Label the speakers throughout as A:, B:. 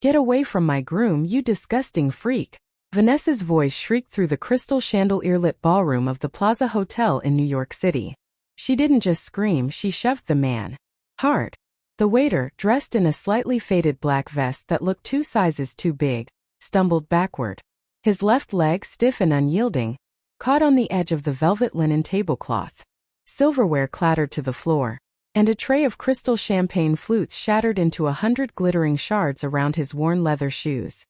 A: "Get away from my groom, you disgusting freak." Vanessa's voice shrieked through the crystal chandelier-lit ballroom of the Plaza Hotel in New York City. She didn't just scream, she shoved the man hard. The waiter, dressed in a slightly faded black vest that looked 2 sizes too big, stumbled backward. His left leg, stiff and unyielding, caught on the edge of the velvet linen tablecloth. Silverware clattered to the floor, and a tray of crystal champagne flutes shattered into 100 glittering shards around his worn leather shoes.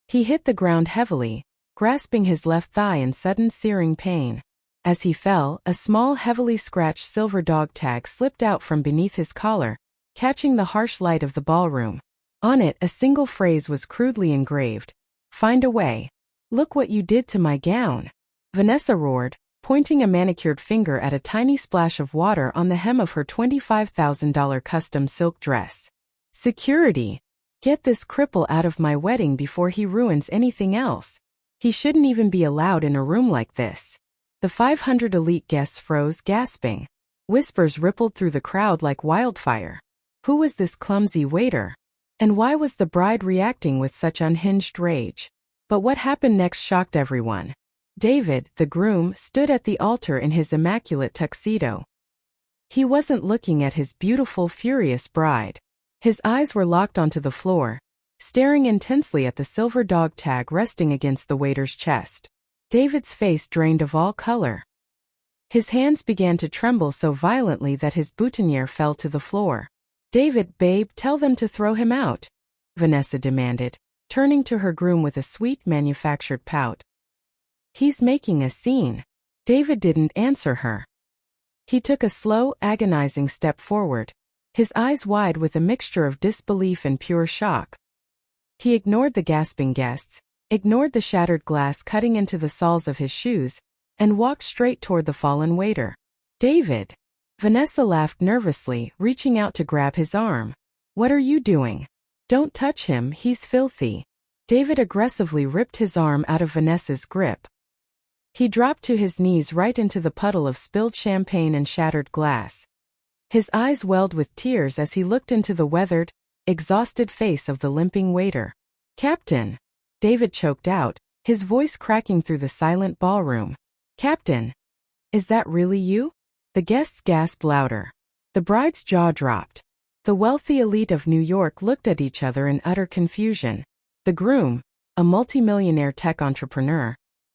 A: He hit the ground heavily, grasping his left thigh in sudden searing pain. As he fell, a small heavily scratched silver dog tag slipped out from beneath his collar, catching the harsh light of the ballroom. On it, a single phrase was crudely engraved: "Find a way." "Look what you did to my gown," Vanessa roared, pointing a manicured finger at a tiny splash of water on the hem of her $25,000 custom silk dress. "Security! Get this cripple out of my wedding before he ruins anything else. He shouldn't even be allowed in a room like this." The 500 elite guests froze, gasping. Whispers rippled through the crowd like wildfire. Who was this clumsy waiter? And why was the bride reacting with such unhinged rage? But what happened next shocked everyone. David, the groom, stood at the altar in his immaculate tuxedo. He wasn't looking at his beautiful, furious bride. His eyes were locked onto the floor, staring intensely at the silver dog tag resting against the waiter's chest. David's face drained of all color. His hands began to tremble so violently that his boutonniere fell to the floor. "David, babe, tell them to throw him out," Vanessa demanded, turning to her groom with a sweet, manufactured pout. "He's making a scene." David didn't answer her. He took a slow, agonizing step forward, his eyes wide with a mixture of disbelief and pure shock. He ignored the gasping guests, ignored the shattered glass cutting into the soles of his shoes, and walked straight toward the fallen waiter. "David!" Vanessa laughed nervously, reaching out to grab his arm. "What are you doing? Don't touch him, he's filthy." David aggressively ripped his arm out of Vanessa's grip. He dropped to his knees right into the puddle of spilled champagne and shattered glass. His eyes welled with tears as he looked into the weathered, exhausted face of the limping waiter. "Captain!" David choked out, his voice cracking through the silent ballroom. "Captain! Is that really you?" The guests gasped louder. The bride's jaw dropped. The wealthy elite of New York looked at each other in utter confusion. The groom, a multimillionaire tech entrepreneur,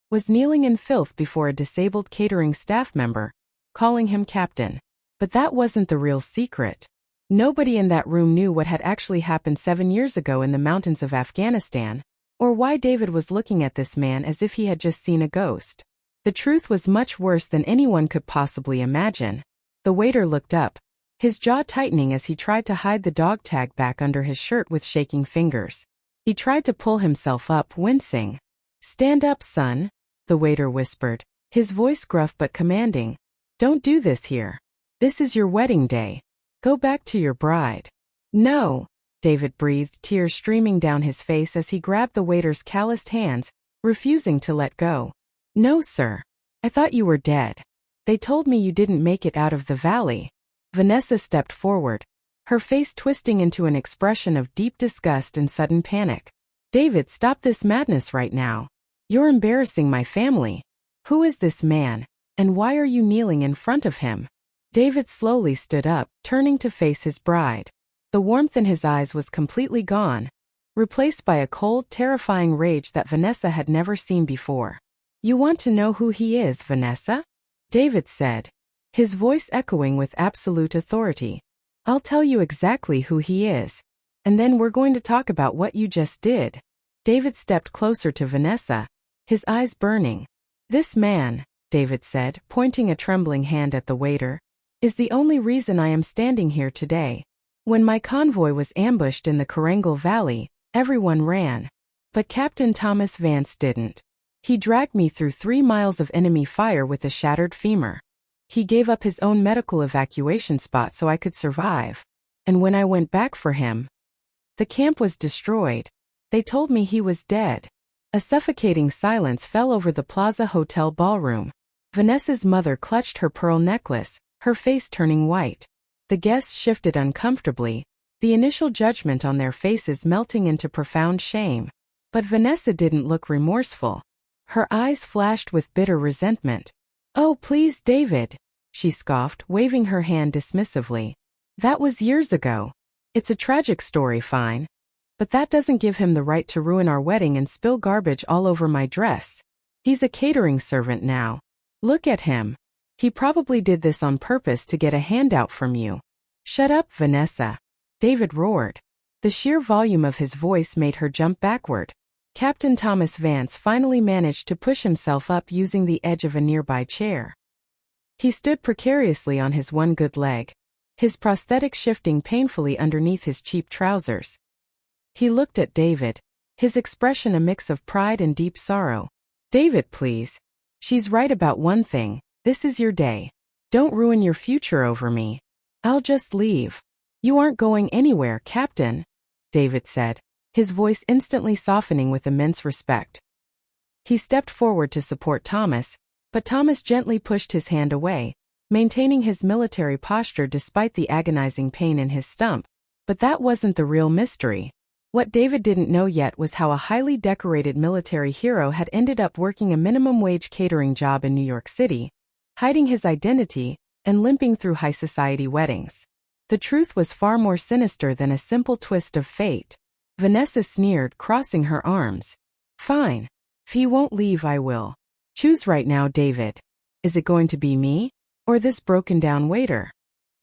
A: was kneeling in filth before a disabled catering staff member, calling him captain. But that wasn't the real secret. Nobody in that room knew what had actually happened 7 years ago in the mountains of Afghanistan, or why David was looking at this man as if he had just seen a ghost. The truth was much worse than anyone could possibly imagine. The waiter looked up, his jaw tightening as he tried to hide the dog tag back under his shirt with shaking fingers. He tried to pull himself up, wincing. "Stand up, son," the waiter whispered, his voice gruff but commanding. "Don't do this here. This is your wedding day. Go back to your bride." "No," David breathed, tears streaming down his face as he grabbed the waiter's calloused hands, refusing to let go. "No, sir. I thought you were dead. They told me you didn't make it out of the valley." Vanessa stepped forward, her face twisting into an expression of deep disgust and sudden panic. "David, stop this madness right now. You're embarrassing my family. Who is this man, and why are you kneeling in front of him?" David slowly stood up, turning to face his bride. The warmth in his eyes was completely gone, replaced by a cold, terrifying rage that Vanessa had never seen before. "You want to know who he is, Vanessa?" David said, his voice echoing with absolute authority. "I'll tell you exactly who he is, and then we're going to talk about what you just did." David stepped closer to Vanessa, his eyes burning. "This man," David said, pointing a trembling hand at the waiter, "is the only reason I am standing here today. When my convoy was ambushed in the Korangal Valley, everyone ran. But Captain Thomas Vance didn't. He dragged me through 3 miles of enemy fire with a shattered femur. He gave up his own medical evacuation spot so I could survive. And when I went back for him, the camp was destroyed. They told me he was dead." A suffocating silence fell over the Plaza Hotel ballroom. Vanessa's mother clutched her pearl necklace, her face turning white. The guests shifted uncomfortably, the initial judgment on their faces melting into profound shame. But Vanessa didn't look remorseful. Her eyes flashed with bitter resentment. "Oh, please, David," she scoffed, waving her hand dismissively. "That was years ago. It's a tragic story, fine. But that doesn't give him the right to ruin our wedding and spill garbage all over my dress. He's a catering servant now. Look at him. He probably did this on purpose to get a handout from you." "Shut up, Vanessa," David roared. The sheer volume of his voice made her jump backward. Captain Thomas Vance finally managed to push himself up using the edge of a nearby chair. He stood precariously on his one good leg, his prosthetic shifting painfully underneath his cheap trousers. He looked at David, his expression a mix of pride and deep sorrow. "David, please. She's right about one thing. This is your day. Don't ruin your future over me. I'll just leave." "You aren't going anywhere, Captain," David said, his voice instantly softening with immense respect. He stepped forward to support Thomas, but Thomas gently pushed his hand away, maintaining his military posture despite the agonizing pain in his stump. But that wasn't the real mystery. What David didn't know yet was how a highly decorated military hero had ended up working a minimum-wage catering job in New York City, hiding his identity, and limping through high-society weddings. The truth was far more sinister than a simple twist of fate. Vanessa sneered, crossing her arms. "Fine. If he won't leave, I will. Choose right now, David. Is it going to be me, or this broken-down waiter?"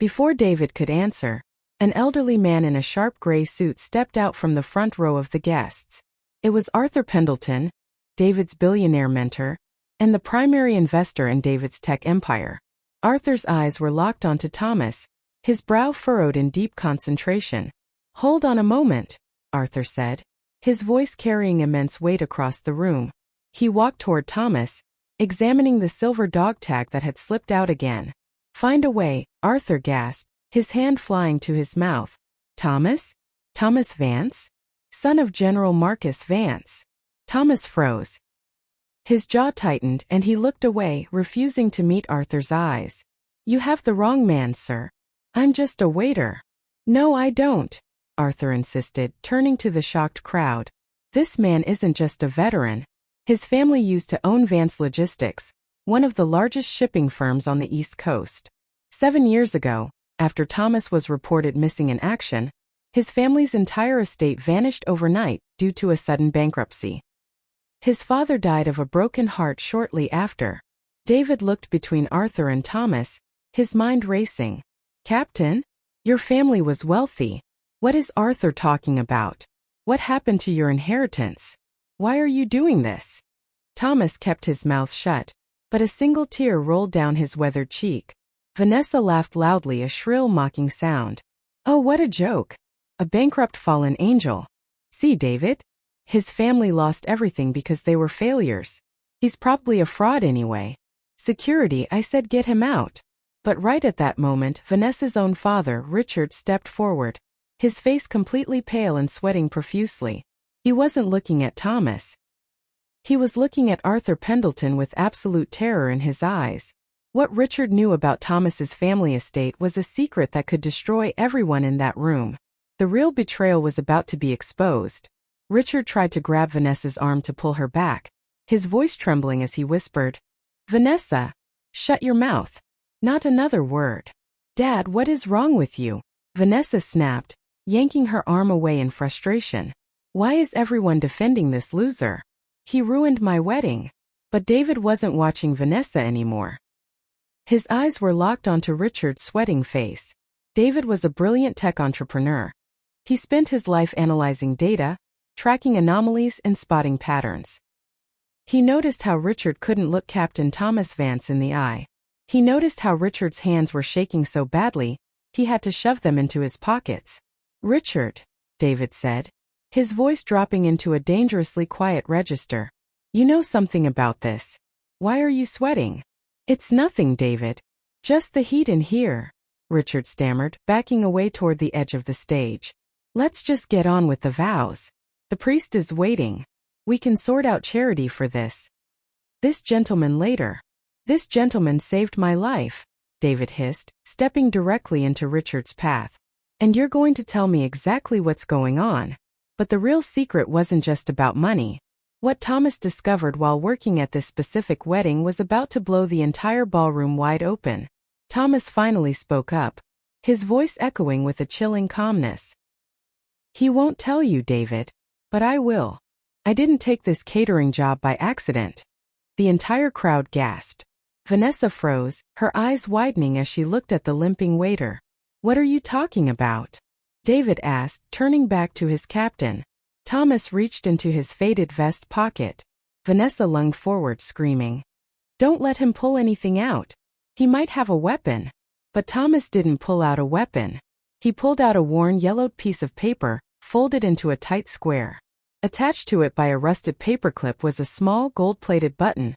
A: Before David could answer, an elderly man in a sharp gray suit stepped out from the front row of the guests. It was Arthur Pendleton, David's billionaire mentor, and the primary investor in David's tech empire. Arthur's eyes were locked onto Thomas, his brow furrowed in deep concentration. "Hold on a moment," Arthur said, his voice carrying immense weight across the room. He walked toward Thomas, examining the silver dog tag that had slipped out again. "Find a way," Arthur gasped, his hand flying to his mouth. "Thomas? Thomas Vance? Son of General Marcus Vance." Thomas froze. His jaw tightened and he looked away, refusing to meet Arthur's eyes. "You have the wrong man, sir. I'm just a waiter." "No, I don't," Arthur insisted, turning to the shocked crowd. "This man isn't just a veteran. His family used to own Vance Logistics, one of the largest shipping firms on the East Coast. 7 years ago, after Thomas was reported missing in action, his family's entire estate vanished overnight due to a sudden bankruptcy. His father died of a broken heart shortly after." David looked between Arthur and Thomas, his mind racing. "Captain? Your family was wealthy. What is Arthur talking about? What happened to your inheritance? Why are you doing this?" Thomas kept his mouth shut, but a single tear rolled down his weathered cheek. Vanessa laughed loudly, a shrill mocking sound. "Oh, what a joke. A bankrupt fallen angel. See, David? His family lost everything because they were failures. He's probably a fraud anyway. Security, I said get him out." But right at that moment, Vanessa's own father, Richard, stepped forward, his face completely pale and sweating profusely. He wasn't looking at Thomas. He was looking at Arthur Pendleton with absolute terror in his eyes. What Richard knew about Thomas's family estate was a secret that could destroy everyone in that room. The real betrayal was about to be exposed. Richard tried to grab Vanessa's arm to pull her back, his voice trembling as he whispered, "Vanessa, shut your mouth. Not another word." "Dad, what is wrong with you?" Vanessa snapped, yanking her arm away in frustration. "Why is everyone defending this loser? He ruined my wedding." But David wasn't watching Vanessa anymore. His eyes were locked onto Richard's sweating face. David was a brilliant tech entrepreneur. He spent his life analyzing data, tracking anomalies and spotting patterns. He noticed how Richard couldn't look Captain Thomas Vance in the eye. He noticed how Richard's hands were shaking so badly, he had to shove them into his pockets. "Richard," David said, his voice dropping into a dangerously quiet register. "You know something about this. Why are you sweating?" "It's nothing, David. Just the heat in here," Richard stammered, backing away toward the edge of the stage. "Let's just get on with the vows. The priest is waiting. We can sort out charity for this. This gentleman later." "This gentleman saved my life," David hissed, stepping directly into Richard's path. And you're going to tell me exactly what's going on. But the real secret wasn't just about money. What Thomas discovered while working at this specific wedding was about to blow the entire ballroom wide open. Thomas finally spoke up, his voice echoing with a chilling calmness. He won't tell you, David. But I will. I didn't take this catering job by accident. The entire crowd gasped. Vanessa froze, her eyes widening as she looked at the limping waiter. What are you talking about? David asked, turning back to his captain. Thomas reached into his faded vest pocket. Vanessa lunged forward, screaming. Don't let him pull anything out. He might have a weapon. But Thomas didn't pull out a weapon. He pulled out a worn yellowed piece of paper, folded into a tight square. Attached to it by a rusted paperclip was a small gold-plated button.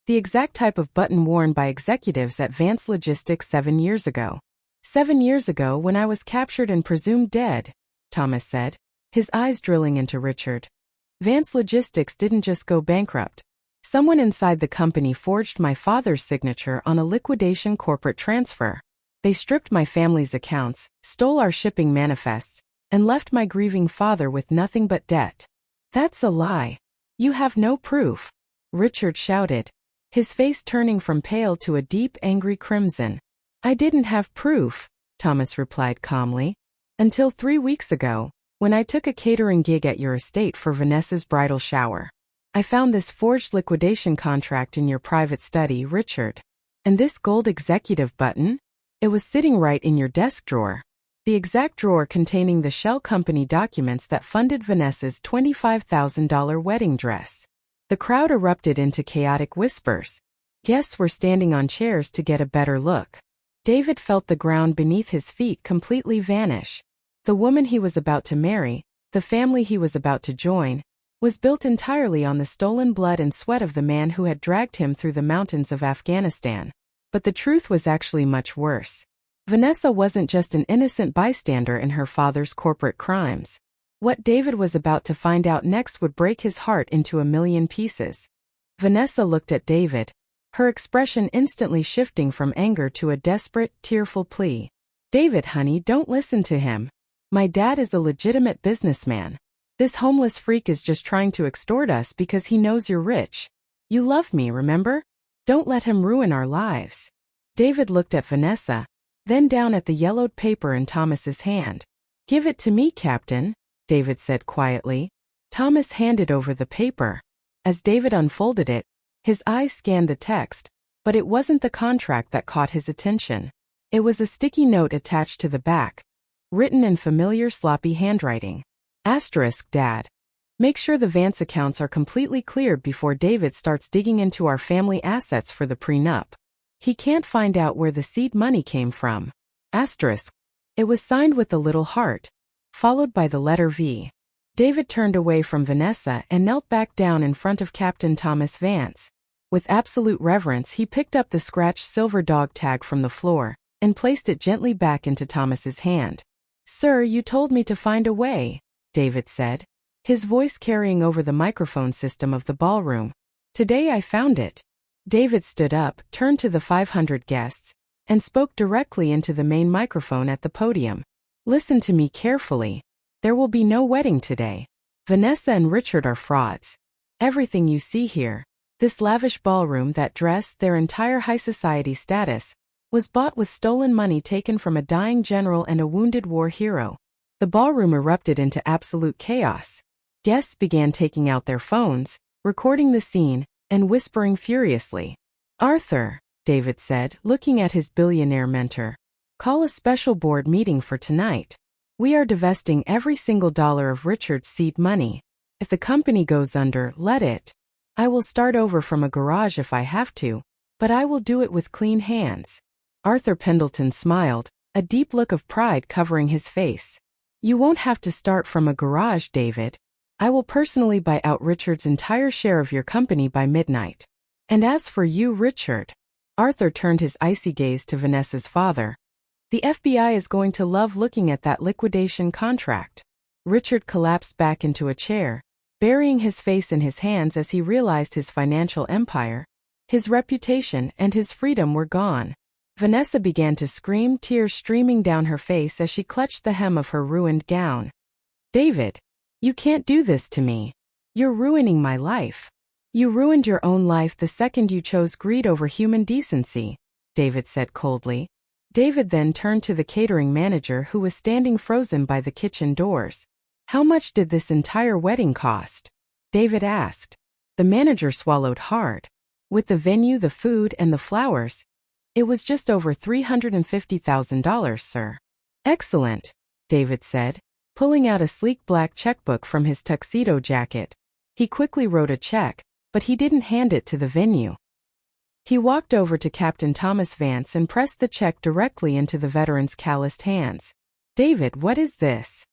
A: The exact type of button worn by executives at Vance Logistics 7 years ago. 7 years ago when I was captured and presumed dead, Thomas said, his eyes drilling into Richard. Vance Logistics didn't just go bankrupt. Someone inside the company forged my father's signature on a liquidation corporate transfer. They stripped my family's accounts, stole our shipping manifests, and left my grieving father with nothing but debt. That's a lie. You have no proof, Richard shouted, his face turning from pale to a deep, angry crimson. I didn't have proof, Thomas replied calmly, until 3 weeks ago, when I took a catering gig at your estate for Vanessa's bridal shower. I found this forged liquidation contract in your private study, Richard. And this gold executive button? It was sitting right in your desk drawer. The exact drawer containing the shell company documents that funded Vanessa's $25,000 wedding dress. The crowd erupted into chaotic whispers. Guests were standing on chairs to get a better look. David felt the ground beneath his feet completely vanish. The woman he was about to marry, the family he was about to join, was built entirely on the stolen blood and sweat of the man who had dragged him through the mountains of Afghanistan. But the truth was actually much worse. Vanessa wasn't just an innocent bystander in her father's corporate crimes. What David was about to find out next would break his heart into a million pieces. Vanessa looked at David, her expression instantly shifting from anger to a desperate, tearful plea. David, honey, don't listen to him. My dad is a legitimate businessman. This homeless freak is just trying to extort us because he knows you're rich. You love me, remember? Don't let him ruin our lives. David looked at Vanessa, then down at the yellowed paper in Thomas's hand. Give it to me, Captain, David said quietly. Thomas handed over the paper. As David unfolded it, his eyes scanned the text, but it wasn't the contract that caught his attention. It was a sticky note attached to the back, written in familiar sloppy handwriting. Asterisk, Dad. Make sure the Vance accounts are completely cleared before David starts digging into our family assets for the prenup. He can't find out where the seed money came from. Asterisk. It was signed with a little heart, followed by the letter V. David turned away from Vanessa and knelt back down in front of Captain Thomas Vance. With absolute reverence, he picked up the scratched silver dog tag from the floor and placed it gently back into Thomas's hand. Sir, you told me to find a way, David said, his voice carrying over the microphone system of the ballroom. Today I found it. David stood up, turned to the 500 guests, and spoke directly into the main microphone at the podium. Listen to me carefully. There will be no wedding today. Vanessa and Richard are frauds. Everything you see here, this lavish ballroom, that dress, their entire high society status, was bought with stolen money taken from a dying general and a wounded war hero. The ballroom erupted into absolute chaos. Guests began taking out their phones, recording the scene, and whispering furiously. Arthur, David said, looking at his billionaire mentor, call a special board meeting for tonight. We are divesting every single dollar of Richard's seed money. If the company goes under, let it. I will start over from a garage if I have to, but I will do it with clean hands. Arthur Pendleton smiled, a deep look of pride covering his face. You won't have to start from a garage, David. I will personally buy out Richard's entire share of your company by midnight. And as for you, Richard, Arthur turned his icy gaze to Vanessa's father. The FBI is going to love looking at that liquidation contract. Richard collapsed back into a chair, burying his face in his hands as he realized his financial empire, his reputation, and his freedom were gone. Vanessa began to scream, tears streaming down her face as she clutched the hem of her ruined gown. David, you can't do this to me. You're ruining my life. You ruined your own life the second you chose greed over human decency, David said coldly. David then turned to the catering manager who was standing frozen by the kitchen doors. How much did this entire wedding cost? David asked. The manager swallowed hard. With the venue, the food, and the flowers, it was just over $350,000, sir. Excellent, David said, pulling out a sleek black checkbook from his tuxedo jacket. He quickly wrote a check, but he didn't hand it to the venue. He walked over to Captain Thomas Vance and pressed the check directly into the veteran's calloused hands. David, what is this?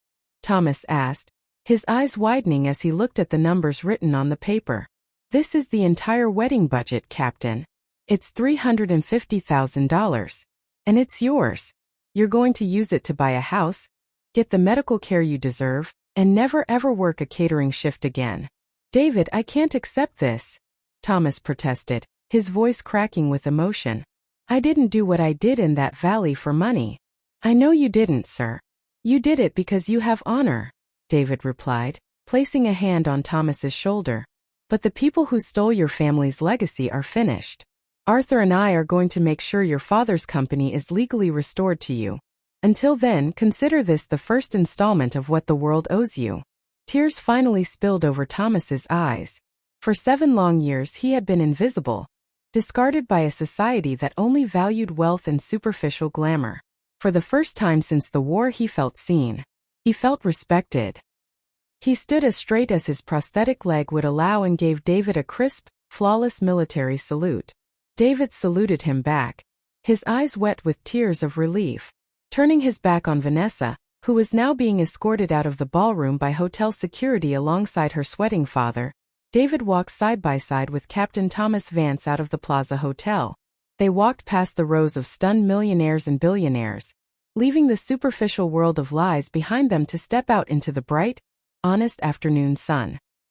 A: Thomas asked, his eyes widening as he looked at the numbers written on the paper. This is the entire wedding budget, Captain. It's $350,000. And it's yours. You're going to use it to buy a house, get the medical care you deserve, and never ever work a catering shift again. David, I can't accept this, Thomas protested, his voice cracking with emotion. I didn't do what I did in that valley for money. I know you didn't, sir. You did it because you have honor, David replied, placing a hand on Thomas's shoulder. But the people who stole your family's legacy are finished. Arthur and I are going to make sure your father's company is legally restored to you. Until then, consider this the first installment of what the world owes you. Tears finally spilled over Thomas's eyes. For 7 long years he had been invisible, discarded by a society that only valued wealth and superficial glamour. For the first time since the war he felt seen. He felt respected. He stood as straight as his prosthetic leg would allow and gave David a crisp, flawless military salute. David saluted him back, his eyes wet with tears of relief. Turning his back on Vanessa, who was now being escorted out of the ballroom by hotel security alongside her sweating father, David walked side by side with Captain Thomas Vance out of the Plaza Hotel. They walked past the rows of stunned millionaires and billionaires, leaving the superficial world of lies behind them to step out into the bright, honest afternoon sun.